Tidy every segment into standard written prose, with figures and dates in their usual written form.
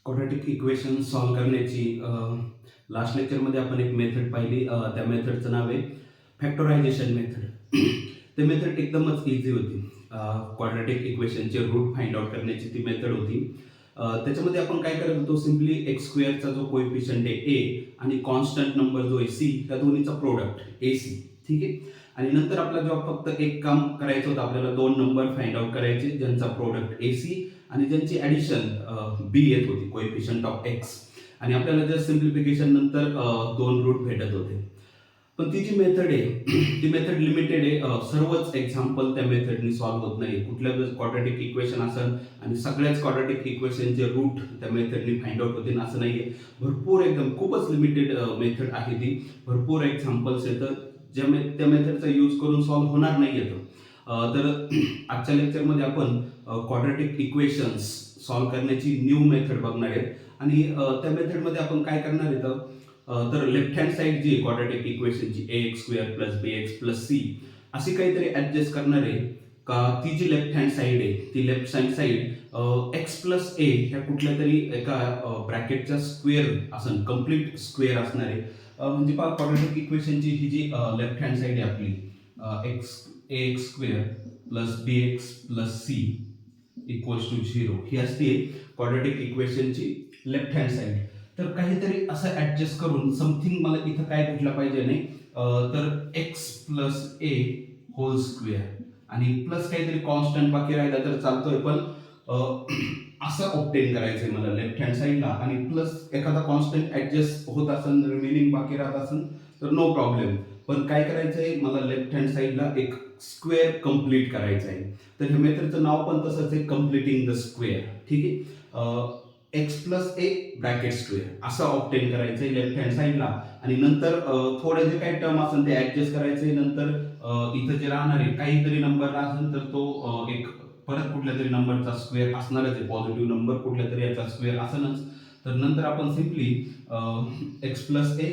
Quadratic equation solve करण्याची last लेक्चरमध्ये आपण एक मेथड पाहिली. त्या मेथडचं नाव आहे फॅक्टरायझेशन मेथड. ते मेथड एकदमच इझी होती. क्वाड्रॅटिक इक्वेशनचे रूट फाइंड आउट करण्याची ती मेथड होती. त्याच्यामध्ये आपण काय करत होतो, सिम्पली एक्स स्क्वेअरचा जो कोएफिशियंट आहे ए आणि कॉन्स्टंट नंबर जो आहे सी, त्या दोन्हीचा प्रोडक्ट ए सी. ठीक आहे. आणि नंतर आपला जॉब फक्त एक काम करायचं होतं, आपल्याला दोन नंबर फाइंड आउट करायचे ज्यांचा प्रोडक्ट ए सी आणि ज्यांची ॲडिशन बी येत होती, कोएफिशियंट ऑफ एक्स. आणि आपल्याला जस्ट सिम्प्लिफिकेशन नंतर दोन रूट भेटत होते. पण ती जी मेथड आहे ती मेथड लिमिटेड आहे. सर्वच एक्झाम्पल त्या मेथडनी सॉल्व्ह होत नाही. कुठल्या क्वाड्रॅटिक इक्वेशन असेल आणि सगळ्याच क्वाड्रॅटिक इक्वेशनचे रूट त्या मेथडनी फाइंड आउट होतील असं नाही आहे. भरपूर एकदम खूपच लिमिटेड मेथड आहे ती. भरपूर एक्झाम्पल्स येतं त्या मेथडचा यूज करून सॉल्व्ह होणार नाही येतं. तर आजच्या लेक्चरमध्ये आपण क्वाड्रॅटिक इक्वेशन्स सॉल्व्ह करण्याची न्यू मेथड बघणार आहेत. आणि त्या मेथडमध्ये आपण काय करणार आहे तर लेफ्ट हँड साईड जी क्वाड्रॅटिक इक्वेशनची ए x square plus b x plus C अशी काहीतरी ऍडजस्ट करणार आहे का. ती जी लेफ्ट हँड साईड आहे ती left hand side x plus a ह्या कुठल्या तरी एका ब्रॅकेटचा स्क्वेअर असेल, कम्प्लीट स्क्वेअर असणार आहे. म्हणजे पहा, क्वाड्रॅटिक इक्वेशनची ही जी लेफ्ट हँड साईड आहे आपली x a x square plus b x plus c equals to 0 ही असते क्वाड्रॅटिक इक्वेशनची लेफ्ट हँड साईड. तर काहीतरी असं ऍडजस्ट करून समथिंग मला इथं काय भेटलं पाहिजे नाही तर x plus a whole square आणि प्लस काहीतरी कॉन्स्टंट बाकी राहिला तर चालतोय, पण असं ऑब्टेन करायचंय मला लेफ्ट हँड साईडला. आणि प्लस एखादा कॉन्स्टंट ऍडजस्ट होत असेल, रिमेनिंग बाकी राहत असेल तर नो प्रॉब्लेम. पण काय करायचंय मला लेफ्ट हँड साईडला एक स्क्वेअर कंप्लीट करायचं आहे. तर हे मेथडचं नाव पण तसंच आहे, कम्प्लिटिंग द स्क्वेअर. ठीक आहे. X plus a bracket square असं ऑब्टेन करायचंय लेफ्ट हँड साईडला. आणि नंतर थोडे जे काही टर्म असेल ते ऍडजस्ट करायचे. नंतर इथं जे राहणार आहे काहीतरी नंबर असेल तर तो एक परत कुठल्या तरी नंबरचा स्क्वेअर असणारच आहे, पॉझिटिव्ह नंबर कुठल्या तरी याचा स्क्वेअर असणच. तर नंतर आपण simply x plus a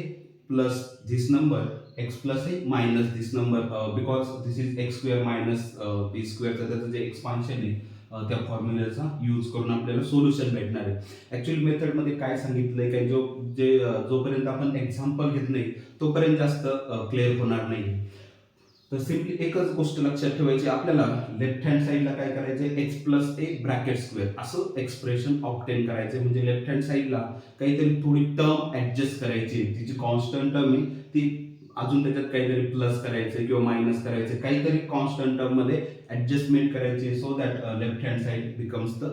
plus this number x plus a minus this number because this is x square minus b स्क्वेअरचं त्याचं जे एक्सपान्शन आहे त्या फॉर्म्युल्याचा यूज करून आपल्याला सोल्युशन भेटणार आहे. ऍक्च्युअली मेथडमध्ये काय सांगितलंय काय जोपर्यंत आपण एक्झाम्पल घेत नाही तोपर्यंत जास्त क्लिअर होणार नाही. तर सिम्पली एकच गोष्ट लक्षात ठेवायची, आपल्याला लेफ्ट हँड साईडला काय करायचंय x plus a bracket square असं एक्सप्रेशन ऑब्टेन करायचंय. म्हणजे लेफ्ट हँड साईडला काहीतरी थोडी टर्म ऍडजस्ट करायची, तिची कॉन्स्टंट टर्म आहे ती अजून त्याच्यात काहीतरी प्लस करायचे किंवा मायनस करायचे, काहीतरी कॉन्स्टंट टर्म मध्ये ऍडजस्टमेंट करायची so that left hand side becomes the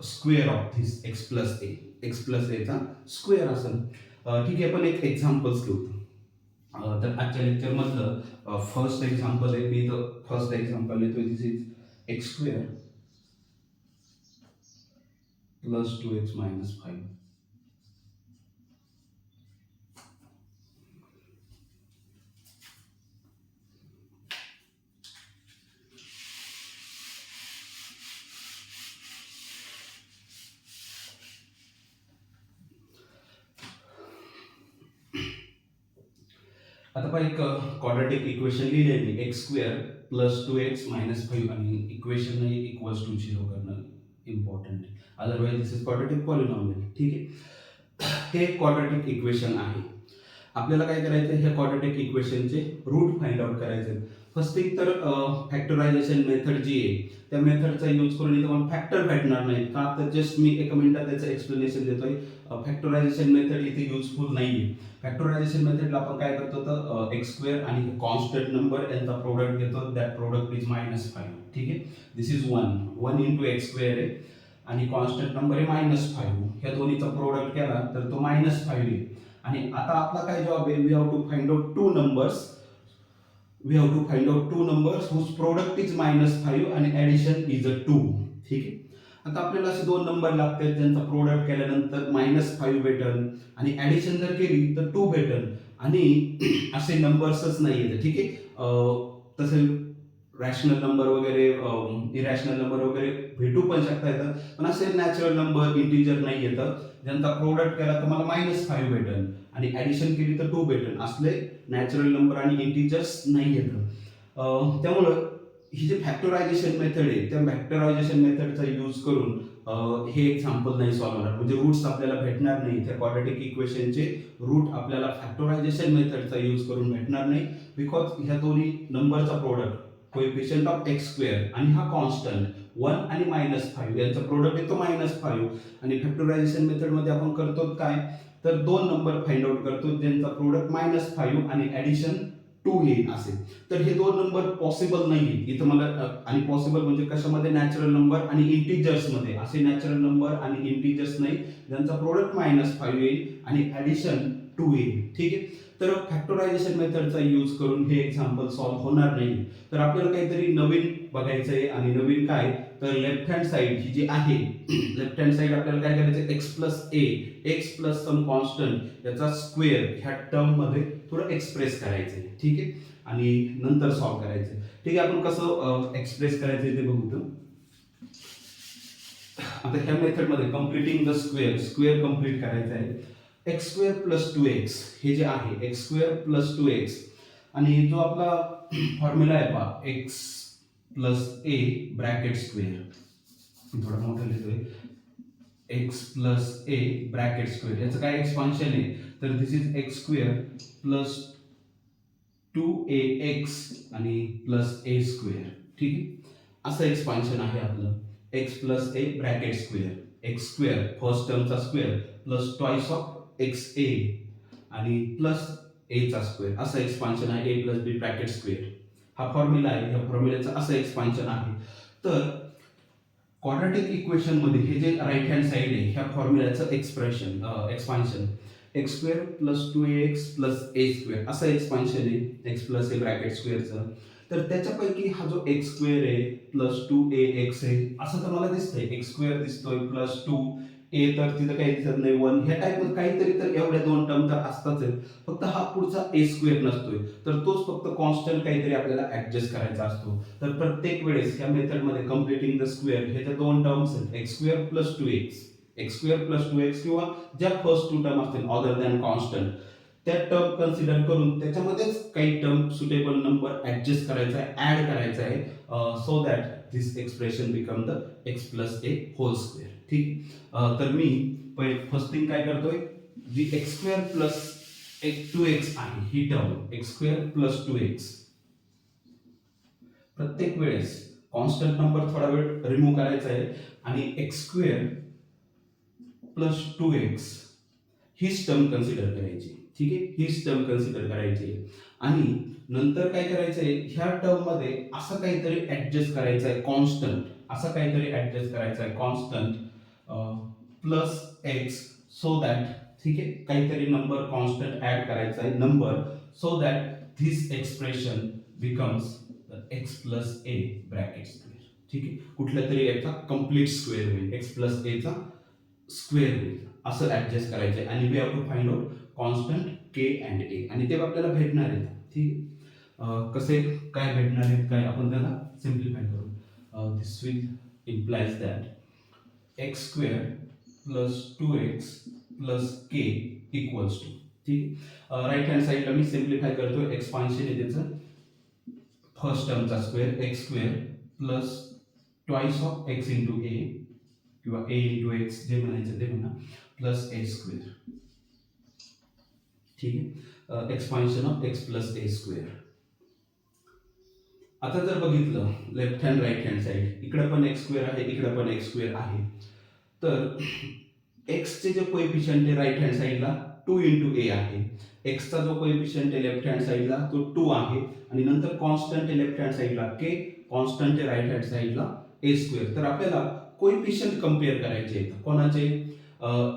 square of this x plus A. X plus एचा स्क्वेअर असेल. ठीक आहे, आपण एक एक्झाम्पल्स घेऊ. तर आजच्या लेक्चर मधलं फर्स्ट एक्झाम्पल आहे. मी फर्स्ट एक्झाम्पल लिहितोय. This is x square plus 2x minus 5. आता पहा, एक क्वाड्रॅटिक इक्वेशन लिहिले मी x square plus 2x minus 5 आणि इक्वेशन इक्वल्स टू 0 करणं इम्पॉर्टंट आहे. Otherwise this is quadratic polynomial. ठीक आहे. हे क्वाड्रॅटिक इक्वेशन आहे. आपल्याला काय करायचं, ह्या क्वाड्रॅटिक इक्वेशनचे रूट फाइंड आउट करायचे. फर्स्ट थिंग तर फॅक्टरायझेशन मेथड जी आहे त्या मेथडचा यूज करून इथं पण फॅक्टर भेटणार नाही का. तर जस्ट मी एका मिनिटात त्याचं एक्सप्लेनेशन देतोय. फॅक्टरायझेशन मेथड इथे युजफुल नाहीये. फॅक्टरायझेशन मेथडला आपण काय करतो तर एक्स स्क्वेअर आणि कॉन्स्टंट नंबर यांचा प्रोडक्ट घेतो. That product is -5. ठीक आहे. This is 1 into x square आहे आणि कॉन्स्टंट नंबर आहे -5. ह्या दोन्हीचा प्रोडक्ट केला तर तो -5 आहे. आणि आता आपला काय जॉब आहे, we have to find out two numbers. We have to find out two numbers whose product is -5 आणि ऍडिशन इज 2. ठीक आहे. आता आपल्याला असे दोन नंबर लागतात ज्यांचा प्रोडक्ट केल्यानंतर -5 भेटल आणि ऍडिशन जर केली तर 2 भेटल. आणि असे नंबर्सच नाही येत. ठीक आहे. तसे रॅशनल नंबर वगैरे इरॅशनल नंबर वगैरे भेटू पण शकतात, पण असे नॅचरल नंबर इंटिजर नाही येतं ज्यांचा प्रोडक्ट केला तर मला -5 भेटेल आणि ऍडिशन केली तर 2 भेटेल. असले नॅचरल नंबर आणि इंटिजर्स नाही येतं. त्यामुळं ही जे फॅक्टरायझेशन मेथड आहे त्या फॅक्टरायझेशन मेथडचा यूज करून हे एक्झाम्पल नाही सॉल्व्ह होणार, म्हणजे रूट्स आपल्याला भेटणार नाही. त्या क्वाड्रॅटिक इक्वेशनचे रूट आपल्याला फॅक्टरायझेशन मेथडचा यूज करून भेटणार नाही, बिकॉज ह्या दोन्ही नंबरचा product coefficient of x square आणि हा कॉन्स्टंट 1 आणि -5 यांचा प्रोडक्ट येतो -5. आणि फॅक्टरायझेशन मेथडमध्ये आपण करतो काय, तर दोन नंबर फाइंड आउट करतो ज्यांचा प्रोडक्ट -5 आणि ॲडिशन 2 येईल असेल. तर हे दोन नंबर पॉसिबल नाही इथं मला आणि पॉसिबल म्हणजे कशामध्ये, नॅचरल नंबर आणि इंटिजर्स मध्ये. असे नॅचरल नंबर आणि इंटिजर्स नाही ज्यांचा प्रोडक्ट -5 येईल आणि ॲडिशन 2 येईल. ठीक आहे, तर फॅक्टरायझेशन मेथडचा यूज करून हे एक्झाम्पल सॉल्व्ह होणार नाही. तर आपल्याला काहीतरी नवीन बघायचं आहे, आणि नवीन काय, तर लेफ्ट हँड साइड ही जी आहे लेफ्ट हँड साइड आपल्याला काय करायचं, एक्स प्लस सम कॉन्स्टंट याचा स्क्वेअर ह्या टर्म मध्ये थोडं एक्सप्रेस करायचं आहे. ठीक आहे, आणि नंतर सॉल्व्ह करायचं. ठीक आहे, आपण कसं एक्सप्रेस करायचं ते बघू. आता ह्या मेथडमध्ये कम्प्लिटिंग द स्क्वेअर कम्प्लीट करायचं आहे. एक्स स्क्वेअर प्लस 2x हे जे आहे एक्स स्क्वेअर प्लस 2x, आणि जो आपला फॉर्म्युला आहे पहा x plus a bracket square, थोडा मोठा लिहितोय, x plus a bracket square याचं काय एक्सपान्शन आहे, तर this is x square plus 2ax आणि प्लस ए स्क्वेअर. ठीक आहे, असं एक्सपान्शन आहे आपलं. X plus a bracket square x square first टर्मचा square plus twice of x a आणि प्लस ए चा स्क्वेअर, असं एक्सपान्शन आहे. A plus b bracket square हा फॉर्म्युला आहे. ह्या फॉर्म्युल्याचं असं एक्सपान्शन आहे. तर क्वाड्रॅटिक इक्वेशन मध्ये हे जे राईट हँड साइड आहे ह्या फॉर्म्युल्याचं expansion x square plus 2ax plus a square असं एक्सपान्शन आहे एक्स प्लस ए ब्रॅकेट स्क्वेअरचं. तर त्याच्यापैकी हा जो एक्स स्क्वेअर आहे प्लस 2ax आहे असं तर मला दिसतंय. एक्स स्क्वेअर दिसतोय प्लस 2a, तर तिथं काही दिसत नाही 1, ह्या टाईप काहीतरी, तर एवढ्या दोन टर्म तर असताच आहेत. फक्त हा पुढचा ए स्क्वेअर नसतोय, तर तोच फक्त कॉन्स्टंट काहीतरी आपल्याला ऍडजस्ट करायचा असतो. तर प्रत्येक वेळेस या मेथडमध्ये कम्प्लिटिंग द स्क्वेअर हे ज्या दोन टर्म्स आहेत एक्स स्क्वेअर प्लस 2x किंवा ज्या फर्स्ट टू टर्म असतील अदर दॅन कॉन्स्टंट त्या टर्म कन्सिडर करून त्याच्यामध्येच काही टर्म सुटेबल नंबर ऍडजस्ट करायचा आहे, ऍड करायचा आहे, so that this expression become the x plus a whole square. ठीक, तर मी फर्स्ट थिंग काय करतोय, जी एक्स स्क्वेअर प्लस 2x आहे ही term x square plus 2x प्रत्येक वेळेस कॉन्स्टंट नंबर थोडा वेळ रिमूव्ह करायचा आहे आणि एक्स स्क्वेअर प्लस 2x हीच टर्म कन्सिडर करायची. ठीक आहे, हीच टर्म कन्सिडर करायची आणि नंतर काय करायचंय, ह्या टर्म मध्ये असं काहीतरी ऍडजस्ट करायचं आहे कॉन्स्टंट, असं काहीतरी ऍडजस्ट करायचं आहे constant plus x, so that, ठीक आहे, काहीतरी नंबर कॉन्स्टंट ऍड करायचा आहे number, so that this expression becomes x plus a bracket square. ठीक आहे, कुठल्या तरी याचा कम्प्लीट स्क्वेअर होईल, एक्स प्लस ए चा स्क्वेअर होईल, असं ऍडजस्ट करायचं. आणि we have to find out constant k and a, आणि ते आपल्याला भेटणार आहेत. ठीक, कसे काय भेटणार आहेत काय, आपण त्याला सिम्प्लिफाय करू. This will implies that x square plus 2x plus k equals to. ठीक, राईट हँड साईडला मी सिम्प्लिफाय करतो, एक्सपान्शन आहे त्याचं फर्स्ट टर्मचा square x square plus twice of x into a किंवा ए इंटू एक्स जे म्हणायचं ते म्हणा प्लस ए स्क्वेअर. ठीक आहे, expansion of x plus a square. आता जर बघितलं left hand right hand side, इकडे पण एक्स स्क्वेअर आहे, इकडे पण एक्स स्क्वेअर आहे, तर एक्सचे जे कोएफिशियंट आहे राईट हँड साइडला 2 इंटू ए आहे, एक्सचा जो कोएफिशियंट आहे लेफ्ट हँड साइडला तो 2 आहे, आणि नंतर कॉन्स्टंट आहे लेफ्ट हँड साइडला के, कॉन्स्टंट आहे राईट हँड साइडला ए स्क्वेअर. तर आपल्याला कोएफिशियंट कम्पेअर करायचे आहेत. कोणाचे,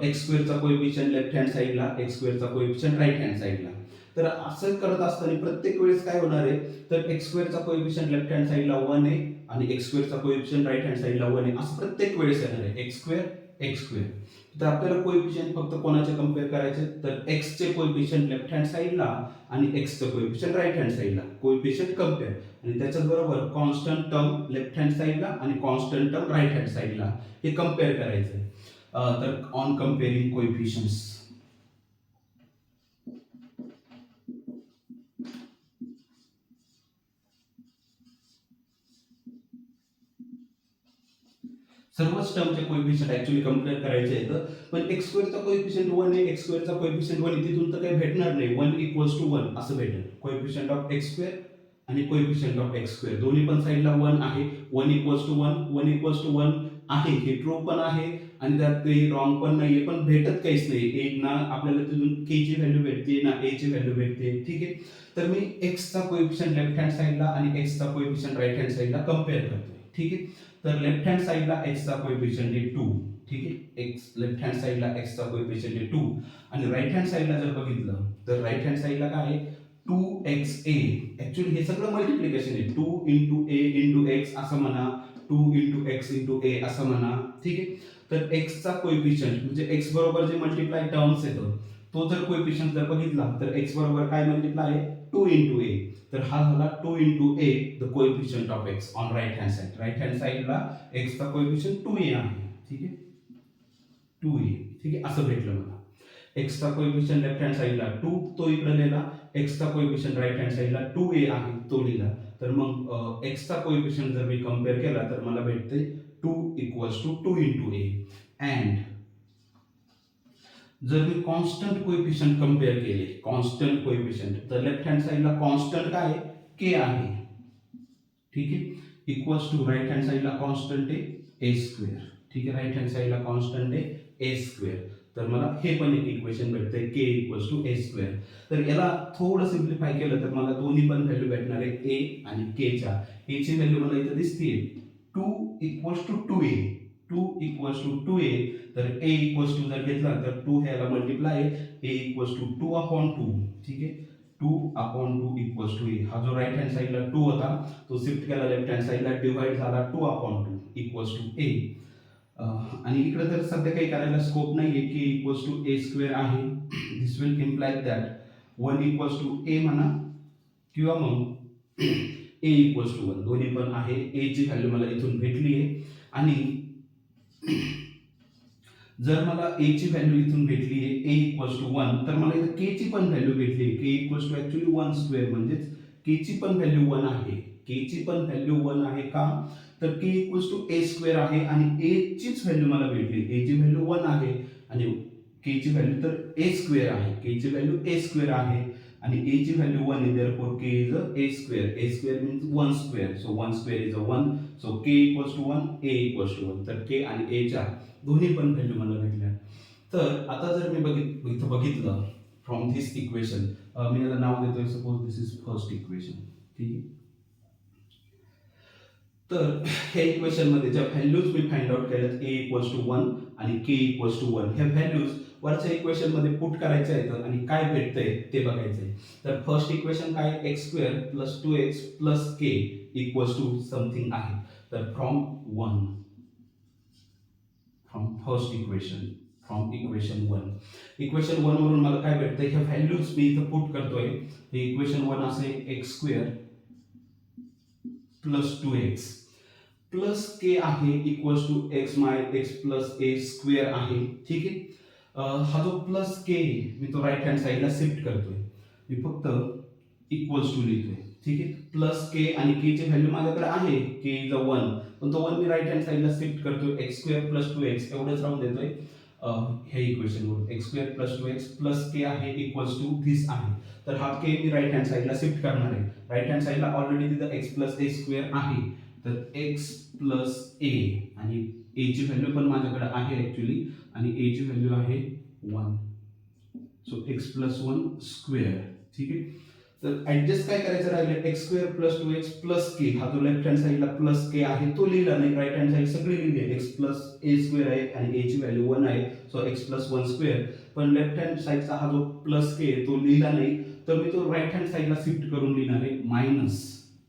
एक्स स्क्वेअरचा कोएफिशियंट लेफ्ट हँड साइडला, एक्स स्क्वेअरचा कोएफिशियंट राईट हँड साइडला. तर असं करत असताना प्रत्येक वेळेस काय होणार आहे, तर एक्स स्क्वेअरचा कोएफिशियंट लेफ्ट हँड साइडला 1 आहे आणि एक्स स्क्वेअरचा कोएफिशियंट राईट हँड साइडला 1 आहे, असं प्रत्येक वेळेस येणार आहे एक्स स्क्वेअर. तर आपल्याला कोएफिशियंट फक्त कोणाचे कम्पेअर करायचे, तर एक्स चे कोएफिशियंट लेफ्ट हँड साइडला आणि एक्स चे कोएफिशियंट राईट हँड साइडला, कोएफिशियंट कम्पेअर, आणि त्याच्याच बरोबर कॉन्स्टंट टर्म लेफ्ट हँड साइडला आणि कॉन्स्टंट टर्म राईट हँड साइडला हे कम्पेअर करायचं. तर ऑन कम्पेअरिंग कोएफिशियंट्स, सर्वच टर्मचे कोएफिशियंट ऍक्च्युली कम्पेअर करायचे आहेत, पण एक्स स्क्वेअरचा कोएफिशियंट 1 आहे, एक्स स्क्वेअरचा कोएफिशियंट 1 आहे, तिथून तर काही भेटणार नाही. 1 इक्वल्स टू 1 असं भेटेल. कोएफिशियंट ऑफ एक्स स्क्वेअर आणि कोएफिशियंट ऑफ एक्स स्क्वेअर दोन्ही पण साईडला 1 आहे. 1 इक्वल्स टू 1, 1 इक्वल्स टू 1 आहे, हे ट्रू पण आहे आणि त्यात काही रॉंग पण नाहीये, पण भेटत काहीच नाही. एक ना आपल्याला तिथून के ची व्हॅल्यू भेटते ना ए ची व्हॅल्यू भेटते. ठीक आहे, तर मी एक्सचा कोएफिशियंट लेफ्ट हँड साईडला आणि एक्सचा कोएफिशियंट राईट हँड साईडला कम्पेअर करतोय. ठीक आहे, तर लेफ्ट हँड साईडला एक्सचा कोएफिशियंट आहे 2. ठीक आहे, एक्स लेफ्ट हँड साईडला एक्सचा कोएफिशियंट आहे 2 आणि राईट हँड साईडला जर बघितलं तर राईट हँड साईडला काय आहे 2xa. ऍक्च्युली हे सगळं मल्टिप्लिकेशन आहे. 2 इंटू ए इंटू एक्स असं म्हणा, 2 इंटू एक्स इंटू ए असं म्हणा. ठीक आहे, तर एक्सचा कोएफिशियंट म्हणजे एक्स बरोबर जे मल्टिप्लाय टर्म्स येतो तो जर कोएफिशियंट जर बघितला तर एक्स बरोबर काय मल्टिप्लाय आहे 2 इंटू ए. तर हा झाला 2 into a the coefficient of x on right hand side. Right hand साइडला एक्सचा कोएफिशियंट 2a आहे. ठीक आहे, 2a. ठीक आहे, असं भेटलं मला. एक्सचा कोएफिशियंट लेफ्ट हँड साइडला 2 तो इकडे लिहिला, एक्सचा कोएफिशियंट राईट हँड साइडला 2a आहे तो लिहिला. तर मग एक्सचा कोएफिशियंट जर मी कम्पेअर केला तर मला भेटते 2 equals to 2 into a. And जर मी कॉन्स्टंट कोएफिशियंट कम्पेअर केले, कॉन्स्टंट कोएफिशियंट, तर लेफ्ट हँड साइडला कॉन्स्टंट काय आहे के आहे. ठीक आहे, इक्वल्स टू राईट हँड साइडला कॉन्स्टंट आहे ए स्क्वेअर. ठीक आहे, राईट हँड साइडला कॉन्स्टंट आहे ए स्क्वेअर. तर मला हे पण एक इक्वेशन भेटतंय के इक्वल्स टू ए स्क्वेअर. तर याला थोडं सिम्प्लिफाय केलं तर मला दोन्ही पण व्हॅल्यू भेटणार आहे ए आणि के च्या. ए ची व्हॅल्यू मला इथं दिसते 2 equals to 2a. 2 equals to 2a. तर a इक्वल्स टू जर घेतला तर 2 ह्याला मल्टिप्लाय आहे, a इक्वल्स टू 2 अपॉन 2. ठीक आहे, 2 अपॉन 2 इक्वल्स टू a. हा जो राईट हँड साइडला 2 होता तो शिफ्ट केला लेफ्ट हँड साइडला, डिवाइड झाला 2 अपॉन 2 इक्वल्स टू a. आणि इकडे तर सध्या काही करायला स्कोप नाहीये की इक्वल्स टू ए स्क्वेअर आहे. This will imply that 1 equals to a म्हणा किंवा मग ए इक्वल्स टू 1 दोन्ही पण आहे. ए ची व्हॅल्यू मला इथून भेटली आहे आणि जर मला ए ची व्हॅल्यू इथून भेटली आहे ए इक्वल्स टू 1 तर मला इथं के ची पण व्हॅल्यू भेटली आहे. के इक्वल्स टू ऍक्च्युली 1 स्क्वेअर म्हणजेच के ची पण व्हॅल्यू 1 आहे. के ची पण व्हॅल्यू 1 आहे का, तर के इक्वल्स टू ए स्क्वेअर आहे आणि ए चीच व्हॅल्यू मला भेटली. ए ची व्हॅल्यू 1 आहे आणि के ची व्हॅल्यू तर ए स्क्वेअर आहे. के ची व्हॅल्यू ए स्क्वेअर आहे आणि ए ची व्हॅल्यू 1 आहे. Therefore k is a square. A square means 1 square. So 1 square is 1. So k equals to 1, a equals to 1. तर के आणि ए च्या दोन्ही पण व्हॅल्यू मला भेटल्या. तर आता जर मी इथं बघितलं फ्रॉम धिस इक्वेशन, मी याला नाव देतोय suppose this is first equation. ठीक आहे, तर ह्या इक्वेशन मध्ये ज्या व्हॅल्यूज मी फाइंड आउट केल्यात ए इक्वल्स टू 1 आणि के इक्वल्स टू 1, ह्या व्हॅल्यूज वरच्या इक्वेशन मध्ये पुट करायच्या आहेत आणि काय भेटतंय ते बघायचंय. तर फर्स्ट इक्वेशन काय x square plus 2x plus k equals to something आहे. तर from first equation, from equation 1, equation 1 वरून मला काय भेटतंय ह्या व्हॅल्यूज मी इथं पुट करतोय. हे इक्वेशन 1 असे x square plus 2x plus k आहे equals to x x plus a square आहे. ठीक आहे, हा जो प्लस के मी तो राईट हँड साईडला शिफ्ट करतोय. मी फक्त इक्वल्स टू लिहितोय. ठीक आहे, प्लस के आणि के ची व्हॅल्यू माझ्याकडे आहे के इज 1, पण तो 1 मी राईट हँड साईडला शिफ्ट करतोय. एक्स स्क्वेअर प्लस 2x एवढंच राहून देतोय हे इक्वेशनवर. X square plus 2x plus k आहे इक्वल्स टू धिस आहे. तर हा के मी राईट हँड साईडला शिफ्ट करणार आहे. राईट हँड साईडला ऑलरेडी तिथं एक्स प्लस ए स्क्वेअर आहे. तर एक्स प्लस ए आणि ए ची व्हॅल्यू पण माझ्याकडे आहे ऍक्च्युली आणि ए ची व्हॅल्यू आहे 1. So x plus 1 square. ठीक आहे, तर ऍडजस्ट काय करायचं राहिलं x square plus 2x plus k. हा जो लेफ्ट हँड साईडला प्लस के आहे तो लिहिला नाही. राईट हँड साईड सगळी लिहिली आहे. एक्स प्लस ए स्क्वेअर आहे आणि ए ची व्हॅल्यू 1 आहे. So x plus 1 square. पण लेफ्ट हँड साईडचा हा जो प्लस के तो लिहिला नाही, तर मी तो राईट हँड साईडला शिफ्ट करून लिहिणार आहे. मायनस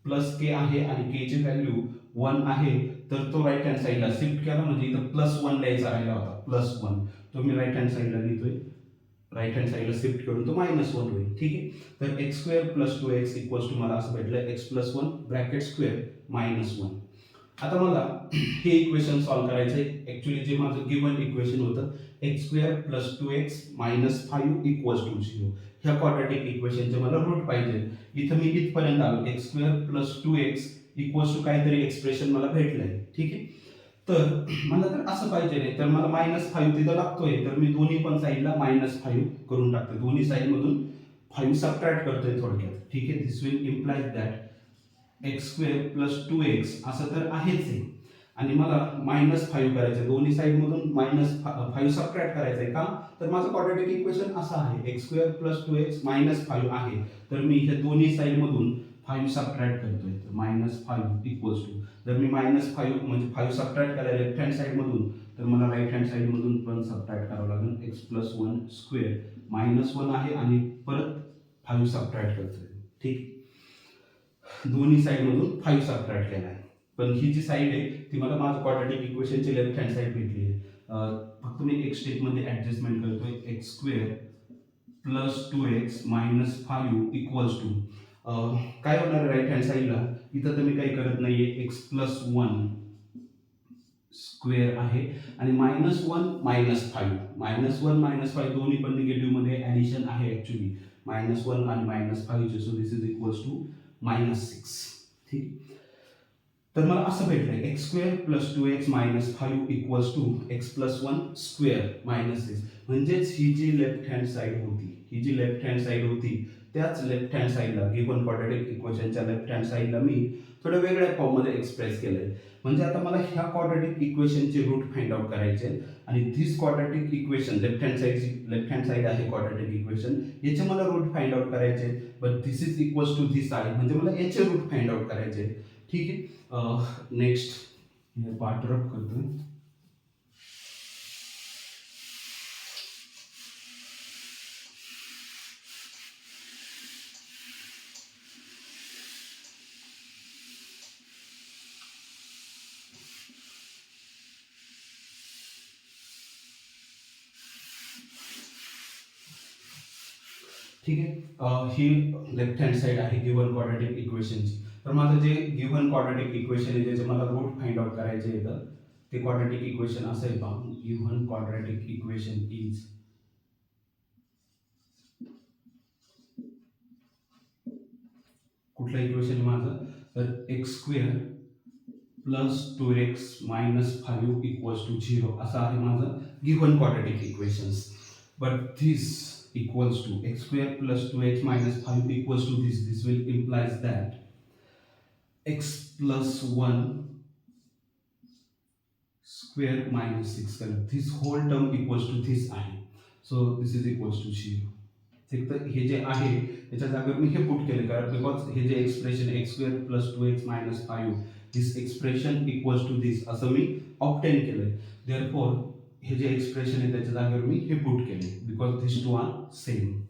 प्लस के आहे आणि के ची व्हॅल्यू 1 आहे. तर तो राईट हँड साईडला शिफ्ट केला म्हणजे इथं प्लस 1 लिहायचा राहिला होता. प्लस 1 तो मी राईट हँड साईडला लिहितोय. राईट हँड साईडला शिफ्ट करून तो मायनस 1 होईल. ठीक आहे, तर x square plus 2x equals to मला असं भेटलं x plus 1 bracket square minus 1. आता मला हे इक्वेशन सॉल्व्ह करायचं आहे. ऍक्च्युली जे माझं गिवन इक्वेशन होतं x square plus 2x minus 5 equals to 0. ह्या क्वाड्रॅटिक इक्वेशनचे मला रूट पाहिजे. इथं मी इथपर्यंत आलो. X square plus 2x equals to काहीतरी एक्सप्रेशन मला भेटलंय. ठीक आहे, तर मला तर असं पाहिजे नाही, तर मला -5 तिथं लागतोय, तर मी दोन्ही पण साईडला -5 करून टाकतो. दोन्ही साईडमधून 5 सबट्रॅक्ट करतोय थोडक्यात. ठीक आहे, this will imply that x² + 2x असं तर आहेच आहे. आणि मला -5 करायचं आहे, दोन्ही साईडमधून -5 सबट्रॅक्ट करायचं आहे. का? तर माझं क्वाड्रॅटिक इक्वेशन असं आहे, x² + 2x -5 आहे. तर मी हे दोन्ही साईडमधून 5 सबट्रॅक्ट करतोय, तर -5 इक्वल्स टू, जर मी -5 म्हणजे 5 सबट्रॅक्ट करायला लेफ्ट हँड साईडमधून, तर मला राईट हँड साईडमधून पण सबट्रॅक्ट करावं लागेल. x + 1² -1 आहे आणि परत 5 सबट्रॅक्ट करतोय. ठीक, दोन्ही साईडमधून 5 सबट्रॅक्ट केला आहे. पण ही जी साईड आहे ती मला माझं क्वाड्रॅटिक इक्वेशनची लेफ्ट हँड साईड भेटली आहे. फक्त मी एक स्टेपमध्ये ॲडजस्टमेंट करतोय. x² + 2x -5 इक्वल्स टू, काय होणार आहे राईट हँड साईडला, इथं तर मी काही करत नाहीये, x + 1² आहे आणि -1 -5 दोन्ही पण निगेटिव्हमध्ये ॲडिशन आहे ॲक्च्युली, -1 आणि -5 so this is equals to -6. ठीक, तर मला असं भेटलंय x² + 2x -5 equals to x + 1² -6. म्हणजेच ही जी लेफ्ट हँड साईड होती, त्याच लेफ्ट हँड साईडला गिव्हन क्वाड्रॅटिक इक्वेशनच्या लेफ्ट हँड साईडला मी थोडं वेगळ्या फॉर्ममध्ये एक्सप्रेस केलंय. म्हणजे आता मला ह्या क्वाड्रॅटिक इक्वेशनचे रूट फाइंड आउट करायचे आणि this quadratic equation left hand side आहे क्वाड्रॅटिक इक्वेशन, याचे मला रूट फाइंड आउट करायचे. But this is equals to this आहे, म्हणजे मला याचे रूट फाइंड आउट करायचे. ठीक आहे, नेक्स्ट पार्ट रब करतोय. ठीक आहे, ही लेफ्ट हँड साईड आहे गिव्हन क्वाड्रॅटिक इक्वेशनची. तर माझं जे गिव्हन क्वाड्रॅटिक इक्वेशन आहे त्याचे मला रूट फाइंड आउट करायचे येतं. ते क्वाड्रॅटिक इक्वेशन असं आहे पहा, गिव्हन क्वाड्रॅटिक इक्वेशन इज, कुठलं इक्वेशन माझं, तर x² + 2x -5 इक्वल्स टू 0 असं आहे माझं given quadratic equations. But this equals to x² + 2x -5 equals to this. This will implies that x + 1² -6. This whole term equals to this आहे. So this is equals to 0. ठीक, तर हे जे आहे त्याच्या जागेवर मी हे पुट केले, कारण बिकॉज हे जे expression x² + 2x -5 this expression equals to this असं मी ऑब्टेन केलंय. देअरफॉर हे जे एक्सप्रेशन आहे त्याच्या जागेवर मी हे पुट केले, because this two are same.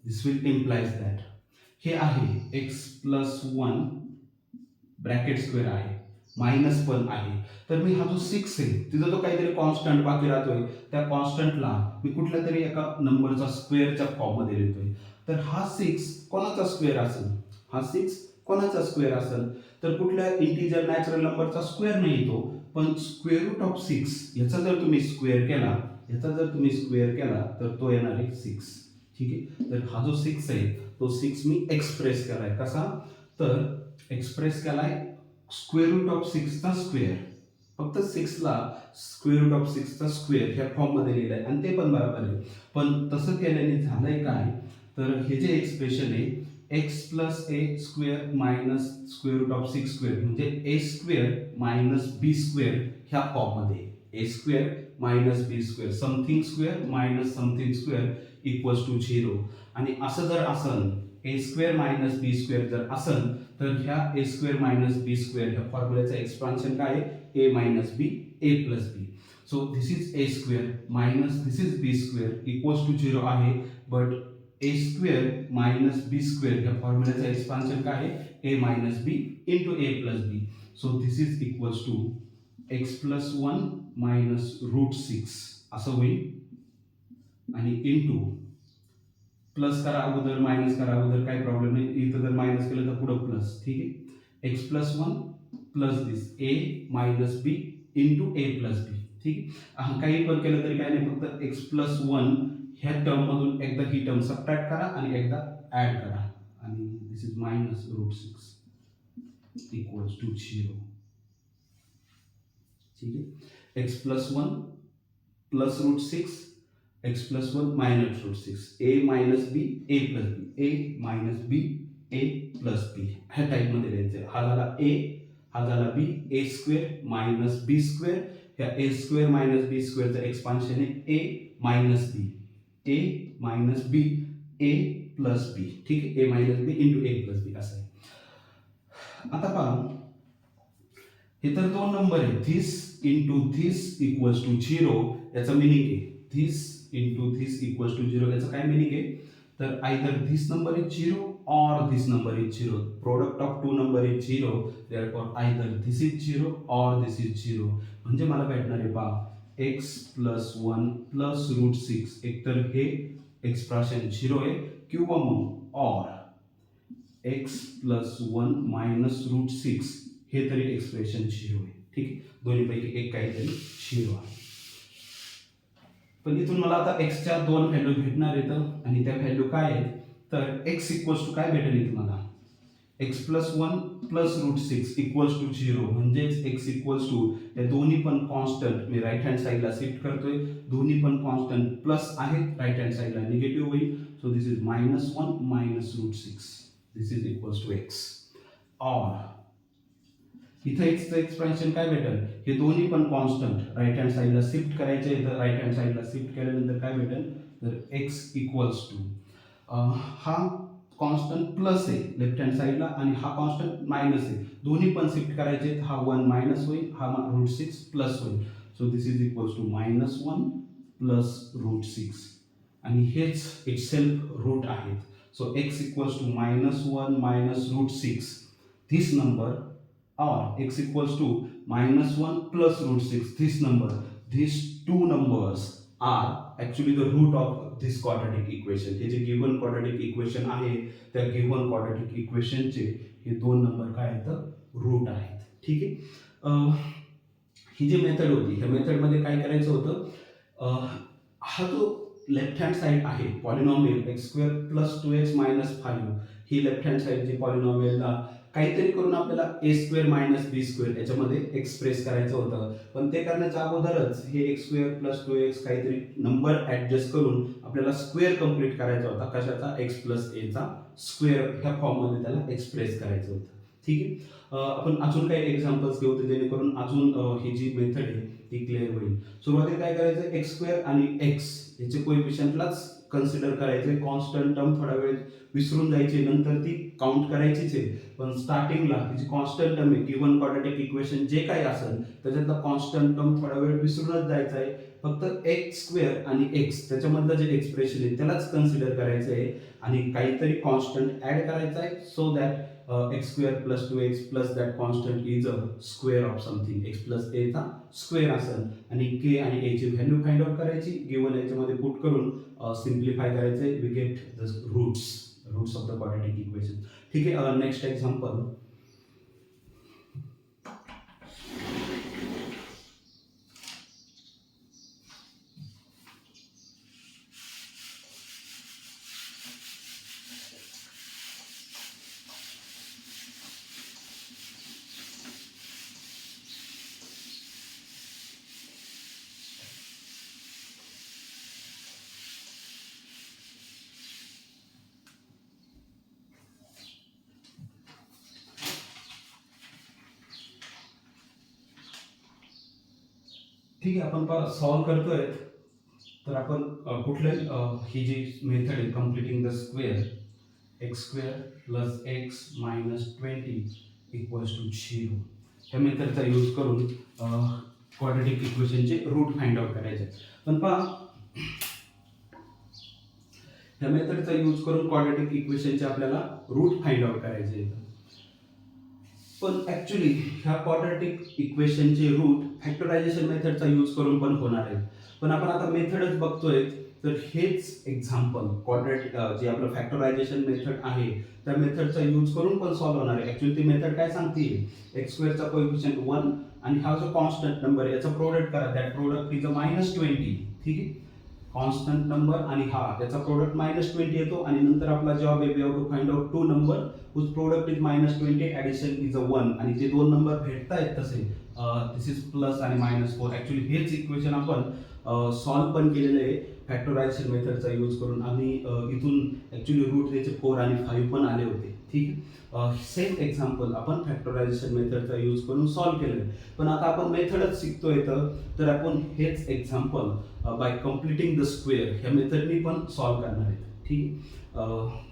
This will implies that हे आहे x + 1 ब्रॅकेट स्क्वेअर आहे, -1 आहे. तर मी हा जो 6 आहे तिथं जो काहीतरी कॉन्स्टंट बाकी राहतोय, त्या कॉन्स्टंटला मी कुठल्या तरी एका नंबरचा स्क्वेअरच्या फॉर्ममध्ये लिहितोय. तर हा 6 कोणाचा स्क्वेअर असेल, हा 6 कोणाचा स्क्वेअर असेल, तर कुठल्या इंटिजर नॅचरल नंबरचा स्क्वेअर नाही तो, पण स्क्वेअर रूट ऑफ 6 याचा जर तुम्ही स्क्वेअर केला तर तो येणार आहे 6. ठीक आहे, तर हा जो 6 आहे तो 6 मी एक्सप्रेस केलाय. कसा? तर एक्सप्रेस केलाय स्क्वेअर रूट ऑफ 6 चा स्क्वेअर, फक्त 6 ला स्क्वेअर रूट ऑफ 6 चा स्क्वेअर ह्या फॉर्म मध्ये लिहिलंय आणि ते पण बरोबर आहे. पण तसं केल्याने झालंय काय, तर हे जे एक्सप्रेशन आहे x + a² - square route of 6² म्हणजे a² - b² ह्या फॉर्म मध्ये, a² - b², something square - something square equals to 0. आणि असं जर असन a² - b² जर असन, तर ह्या a² - b² ह्या फॉर्म्युल्याचं एक्सपान्शन काय आहे, a - b, a + b. So this is a² - this is b² equals to 0 आहे. बट a² - b² ह्या फॉर्म्युल्याचं एक्सपान्शन काय आहे, a - b into a + b. So this is equals to x + 1 - √6 असं होईल आणि इंटू प्लस करा अगोदर, मायनस करा अगोदर, काही प्रॉब्लेम नाही. इथं जर मायनस केलं तर पुढं प्लस. ठीक आहे, x + 1 + this a - b into a + b. ठीक आहे, काही पण केलं तरी काय नाही, फक्त x + 1 ह्या टर्म मधून एकदा ही टर्म सबट्रॅक्ट करा आणि एकदा ऍड करा आणि दिस इज -√6 इक्वल्स टू 0. ठीक आहे. X plus one plus root six, x plus one minus root six, a minus b a plus b, a minus b a plus b, ह्या टाईपमध्ये लिहायचं. हा झाला ए, हा झाला b, a square minus b square, ह्या a square minus b स्क्वेअरचं expansion आहे a minus b, a minus b a plus b. ठीक आहे, a minus b into a plus b असं आहे. आता पहा, हे तर दोन नंबर आहे, this into this equals to zero, याचं मिनिंग आहे this into this equals to zero. याचं काय मिनिंग आहे, तर either this number is zero और this number is zero, product of two number is zero, therefore either this is zero और this is zero. म्हणजे मला भेटणार आहे पहा x plus one plus root six, एकतर हे एक्सप्रेशन झिरो आहे किंवा मग और x plus one minus root six हे तरी एक्सप्रेशन झिरो आहे. ठीक आहे, दोन्हीपैकी एक काहीतरी झिरो आहे. पण इथून मला आता एक्सच्या दोन व्हॅल्यू भेटणार आहेत आणि त्या व्हॅल्यू काय आहेत, तर एक्स इक्वल्स टू काय भेटेल इथे मला, x plus one plus root six equals to zero, म्हणजेच एक्स इक्वल्स टू या दोन्ही पण कॉन्स्टंट मी राईट हँड साईडला शिफ्ट करतोय, दोन्ही पण कॉन्स्टंट प्लस आहेत, राईट हँड साईडला निगेटिव्ह होईल. So this is minus one minus root six, this is equals to x. और इथं एक्सचं एक्सप्रेशन काय भेटेल, हे दोन्ही पण कॉन्स्टंट राईट हँड साईडला शिफ्ट करायचे, इथं राईट हँड साईडला शिफ्ट केल्यानंतर काय भेटेल, तर एक्स इक्वल्स टू हा कॉन्स्टंट प्लस आहे लेफ्ट हँड साईडला आणि हा कॉन्स्टंट मायनस आहे, दोन्ही पण शिफ्ट करायचे, हा वन मायनस होईल, हा रूट सिक्स प्लस होईल. So this is equals to minus one plus root six आणि हेच इट सेल्फ रूट आहेत. So x equals to minus one minus root six, this number, or x equals to minus 1 plus root 6, this number, these two numbers are actually the root of this quadratic equation. हे जे given quadratic equation आहे त्या given quadratic equation चे हे दोन number काय आहेत, route आहेत. ठीक आहे, ही जी मेथड होती ह्या मेथडमध्ये काय करायचं होतं, हा जो लेफ्ट हँड साईड आहे polynomial x square plus two x minus five, ही लेफ्ट हँड साईड जी पॉलिनॉमियलला काहीतरी करून आपल्याला a square minus b square याच्यामध्ये एक्सप्रेस करायचं होतं. पण ते करण्याच्या अगोदरच हे x square plus two x काहीतरी नंबर ऍडजस्ट करून आपल्याला स्क्वेअर कंप्लीट करायचा होता, कशाचा, एक्स प्लस एचा स्क्वेअर ह्या फॉर्ममध्ये त्याला एक्सप्रेस करायचं होतं. ठीक आहे, आपण अजून काही एक्झाम्पल्स घेऊ जेणेकरून अजून ही जी मेथड आहे ती क्लिअर होईल. सुरुवातीला काय करायचं, एक्स स्क्वेअर आणि एक्स याचे कोएफिशियंटलाच कन्सिडर करायचे, कॉन्स्टंट टर्म थोडा वेळ विसरून जायची, नंतर ती काउंट करायचीच आहे. पण स्टार्टिंगला तिची कॉन्स्टंट टर्म आहे, गिव्हन क्वाड्रॅटिक इक्वेशन जे काही असेल त्याच्यातला कॉन्स्टंट टर्म थोडा वेळ विसरूनच जायचा आहे. फक्त एक्स स्क्वेअर आणि एक्स त्याच्यामधलं जे एक्सप्रेशन आहे त्यालाच कन्सिडर करायचं आहे आणि काहीतरी कॉन्स्टंट ऍड करायचा आहे, so that x square plus two x plus that constant is a square of something, x plus एचा स्क्वेअर असेल आणि के आणि एची व्हॅल्यू फाइंड आउट करायची, गिव्हन याच्यामध्ये पुट करून सिम्प्लिफाय करायचे, we get the roots of the quadratic equation. ठीक आहे, नेक्स्ट एक्झाम्पल. ठीक आहे, आपण सॉल्व करतोय तर आपण ही जी मेथड आहे completing the square, x square plus x minus 20 equals to 0 ह्या मेथडचा यूज करून क्वाड्रॅटिक इक्वेशनचे रूट फाइंड आउट करायचे. पण पहा, ह्या मेथडचा यूज करून क्वाड्रॅटिक इक्वेशनचे आपल्याला रूट फाइंड आउट करायचे. पण ऍक्च्युली ह्या क्वाड्रॅटिक इक्वेशनचे रूट फॅक्टरायझेशन मेथडचा यूज करून पण होणार आहे. पण आपण आता मेथडच बघतोय तर हेच एक्झाम्पल क्वाड्रॅटिक जे आपलं फॅक्टरायझेशन मेथड आहे त्या मेथडचा यूज करून पण सॉल्व्ह होणार आहे. ऍक्च्युली ती मेथड काय सांगते, एक्स स्क्वेअरचा कोएफिशियंट 1 आणि हा जो कॉन्स्टंट नंबर याचा प्रोडक्ट करा, दॅट प्रोडक्ट इज अ -20. ठीक आहे, कॉन्स्टंट नंबर आणि हा त्याचा प्रोडक्ट -20 येतो आणि नंतर आपला जॉब आहे we have to find out 2 number whose product is -20 addition is 1 आणि जे दोन नंबर भेटतायत तसे दिस इज प्लस आणि -4. ॲक्च्युली हेच इक्वेशन आपण सॉल्व पण केलेलं आहे फॅक्टरायझेशन मेथडचा यूज करून आणि इथून ॲक्च्युली रूट त्याचे 4 आणि 5 पण आले होते. ठीक आहे, सेम एक्झाम्पल आपण फॅक्टरायझेशन मेथडचा यूज करून सॉल्व केलं आहे. पण आता आपण मेथडच शिकतोय तर आपण हेच example by completing the square ह्या मेथडनी पण सॉल्व करणार आहेत. ठीक आहे,